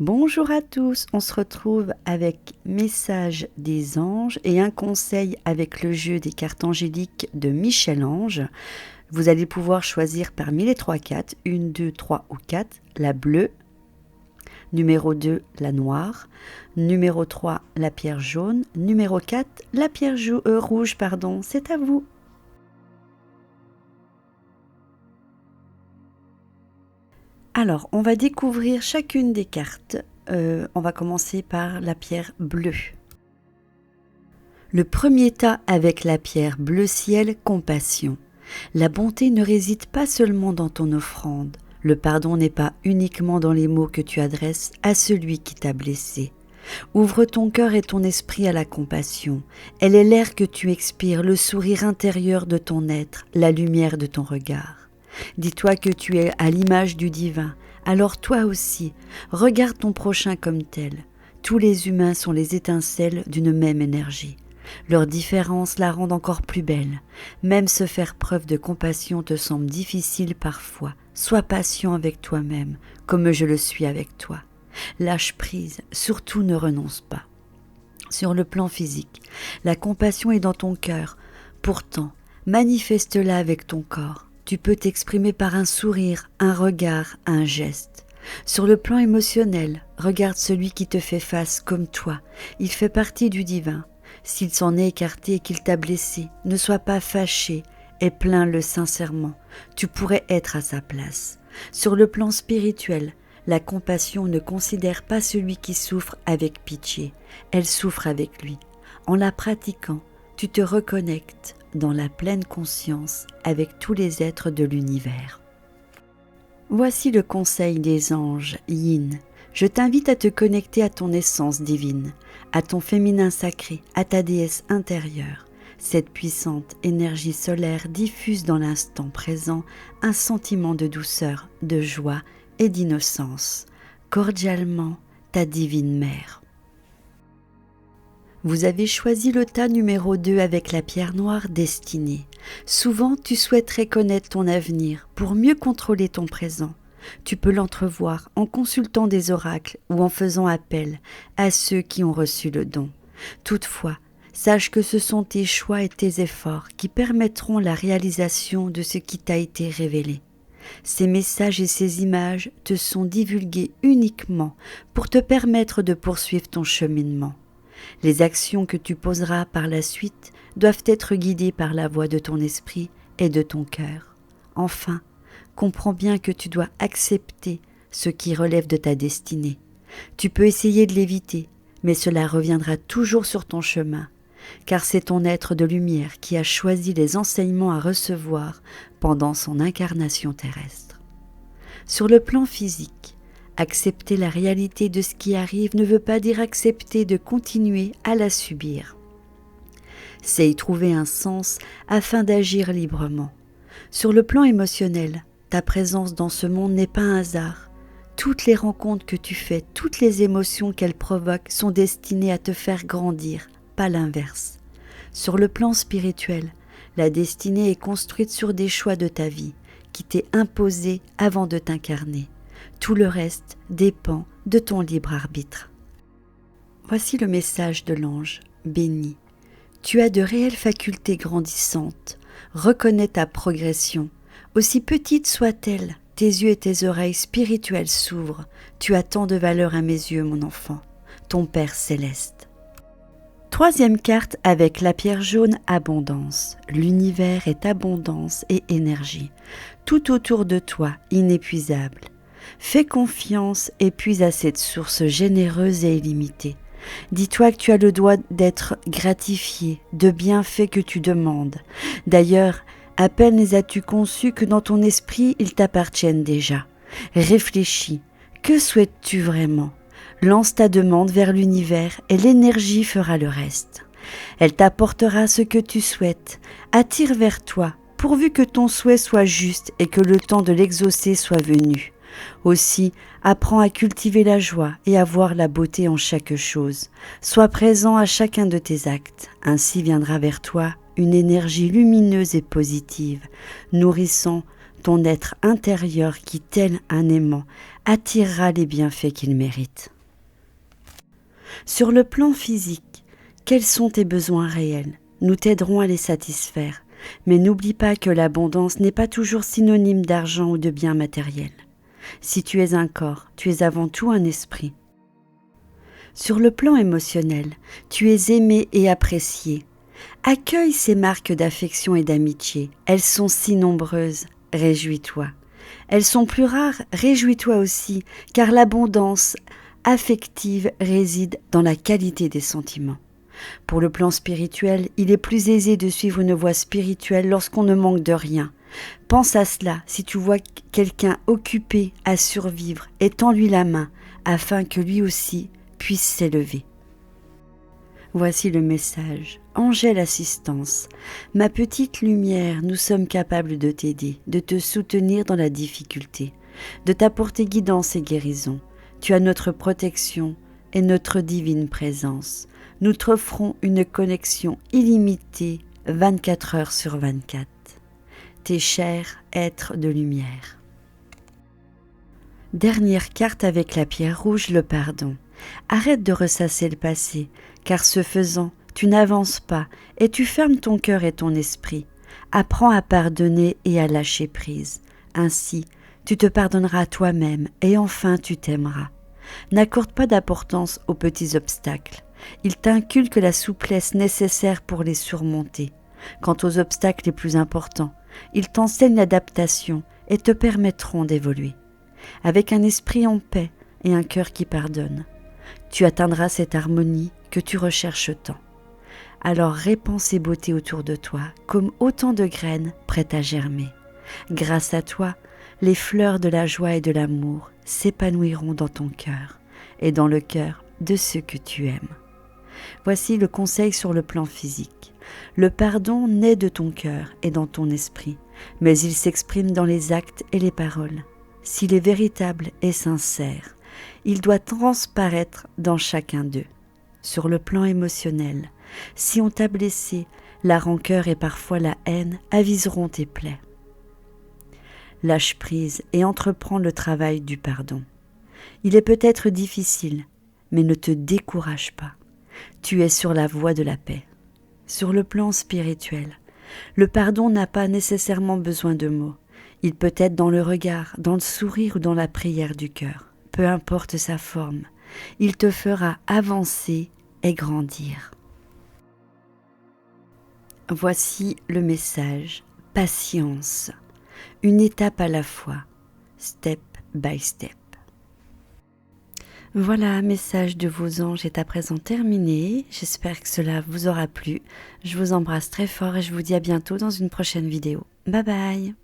Bonjour à tous, on se retrouve avec Message des anges et un conseil avec le jeu des cartes angéliques de Michel-Ange. Vous allez pouvoir choisir parmi les 3 cartes, 1, 2, 3 ou 4, la bleue, numéro 2, la noire, numéro 3, la pierre jaune, numéro 4, la pierre rouge, c'est à vous. Alors, on va découvrir chacune des cartes. On va commencer par la pierre bleue. Le premier tas avec la pierre bleu ciel, compassion. La bonté ne réside pas seulement dans ton offrande. Le pardon n'est pas uniquement dans les mots que tu adresses à celui qui t'a blessé. Ouvre ton cœur et ton esprit à la compassion. Elle est l'air que tu expires, le sourire intérieur de ton être, la lumière de ton regard. Dis-toi que tu es à l'image du divin, alors toi aussi, regarde ton prochain comme tel. Tous les humains sont les étincelles d'une même énergie. Leurs différences la rendent encore plus belle. Même se faire preuve de compassion te semble difficile parfois. Sois patient avec toi-même, comme je le suis avec toi. Lâche prise, surtout ne renonce pas. Sur le plan physique, la compassion est dans ton cœur. Pourtant, manifeste-la avec ton corps. Tu peux t'exprimer par un sourire, un regard, un geste. Sur le plan émotionnel, regarde celui qui te fait face comme toi. Il fait partie du divin. S'il s'en est écarté et qu'il t'a blessé, ne sois pas fâché et plains-le sincèrement. Tu pourrais être à sa place. Sur le plan spirituel, la compassion ne considère pas celui qui souffre avec pitié. Elle souffre avec lui. En la pratiquant, tu te reconnectes dans la pleine conscience avec tous les êtres de l'univers. Voici le conseil des anges, Yin. Je t'invite à te connecter à ton essence divine, à ton féminin sacré, à ta déesse intérieure. Cette puissante énergie solaire diffuse dans l'instant présent un sentiment de douceur, de joie et d'innocence. Cordialement, ta divine mère. Vous avez choisi le tas numéro 2 avec la pierre noire destinée. Souvent, tu souhaiterais connaître ton avenir pour mieux contrôler ton présent. Tu peux l'entrevoir en consultant des oracles ou en faisant appel à ceux qui ont reçu le don. Toutefois, sache que ce sont tes choix et tes efforts qui permettront la réalisation de ce qui t'a été révélé. Ces messages et ces images te sont divulgués uniquement pour te permettre de poursuivre ton cheminement. Les actions que tu poseras par la suite doivent être guidées par la voix de ton esprit et de ton cœur. Enfin, comprends bien que tu dois accepter ce qui relève de ta destinée. Tu peux essayer de l'éviter, mais cela reviendra toujours sur ton chemin, car c'est ton être de lumière qui a choisi les enseignements à recevoir pendant son incarnation terrestre. Sur le plan physique, accepter la réalité de ce qui arrive ne veut pas dire accepter de continuer à la subir. C'est y trouver un sens afin d'agir librement. Sur le plan émotionnel, ta présence dans ce monde n'est pas un hasard. Toutes les rencontres que tu fais, toutes les émotions qu'elles provoquent sont destinées à te faire grandir, pas l'inverse. Sur le plan spirituel, la destinée est construite sur des choix de ta vie qui t'est imposé avant de t'incarner. Tout le reste dépend de ton libre arbitre. Voici le message de l'ange, béni. Tu as de réelles facultés grandissantes. Reconnais ta progression. Aussi petite soit-elle, tes yeux et tes oreilles spirituelles s'ouvrent. Tu as tant de valeur à mes yeux, mon enfant, ton Père céleste. Troisième carte avec la pierre jaune, abondance. L'univers est abondance et énergie. Tout autour de toi, inépuisable. Fais confiance et puise à cette source généreuse et illimitée. Dis-toi que tu as le droit d'être gratifié de bienfaits que tu demandes. D'ailleurs, à peine les as-tu conçus que dans ton esprit, ils t'appartiennent déjà. Réfléchis, que souhaites-tu vraiment ? Lance ta demande vers l'univers et l'énergie fera le reste. Elle t'apportera ce que tu souhaites. Attire vers toi, pourvu que ton souhait soit juste et que le temps de l'exaucer soit venu. Aussi, apprends à cultiver la joie et à voir la beauté en chaque chose. Sois présent à chacun de tes actes. Ainsi viendra vers toi une énergie lumineuse et positive, nourrissant ton être intérieur qui, tel un aimant, attirera les bienfaits qu'il mérite. Sur le plan physique, quels sont tes besoins réels? Nous t'aiderons à les satisfaire, mais n'oublie pas que l'abondance n'est pas toujours synonyme d'argent ou de biens matériels. Si tu es un corps, tu es avant tout un esprit. Sur le plan émotionnel, tu es aimé et apprécié. Accueille ces marques d'affection et d'amitié. Elles sont si nombreuses, réjouis-toi. Elles sont plus rares, réjouis-toi aussi, car l'abondance affective réside dans la qualité des sentiments. Pour le plan spirituel, il est plus aisé de suivre une voie spirituelle lorsqu'on ne manque de rien. Pense à cela si tu vois quelqu'un occupé à survivre, étends-lui la main afin que lui aussi puisse s'élever. Voici le message. Angèle Assistance. Ma petite lumière, nous sommes capables de t'aider, de te soutenir dans la difficulté, de t'apporter guidance et guérison. Tu as notre protection et notre divine présence. Nous t'offrons une connexion illimitée 24 heures sur 24. Tes chers êtres de lumière. Dernière carte avec la pierre rouge, le pardon. Arrête de ressasser le passé, car ce faisant, tu n'avances pas et tu fermes ton cœur et ton esprit. Apprends à pardonner et à lâcher prise. Ainsi, tu te pardonneras toi-même et enfin tu t'aimeras. N'accorde pas d'importance aux petits obstacles. Ils t'inculquent la souplesse nécessaire pour les surmonter. Quant aux obstacles les plus importants, ils t'enseignent l'adaptation et te permettront d'évoluer. Avec un esprit en paix et un cœur qui pardonne, tu atteindras cette harmonie que tu recherches tant. Alors répands ces beautés autour de toi comme autant de graines prêtes à germer. Grâce à toi, les fleurs de la joie et de l'amour s'épanouiront dans ton cœur et dans le cœur de ceux que tu aimes. Voici le conseil sur le plan physique. Le pardon naît de ton cœur et dans ton esprit, mais il s'exprime dans les actes et les paroles. S'il est véritable et sincère, il doit transparaître dans chacun d'eux. Sur le plan émotionnel, si on t'a blessé, la rancœur et parfois la haine aviseront tes plaies. Lâche prise et entreprends le travail du pardon. Il est peut-être difficile, mais ne te décourage pas. Tu es sur la voie de la paix. Sur le plan spirituel, le pardon n'a pas nécessairement besoin de mots. Il peut être dans le regard, dans le sourire ou dans la prière du cœur. Peu importe sa forme, il te fera avancer et grandir. Voici le message. Patience. Une étape à la fois. Step by step. Voilà, message de vos anges est à présent terminé. J'espère que cela vous aura plu. Je vous embrasse très fort et je vous dis à bientôt dans une prochaine vidéo. Bye bye.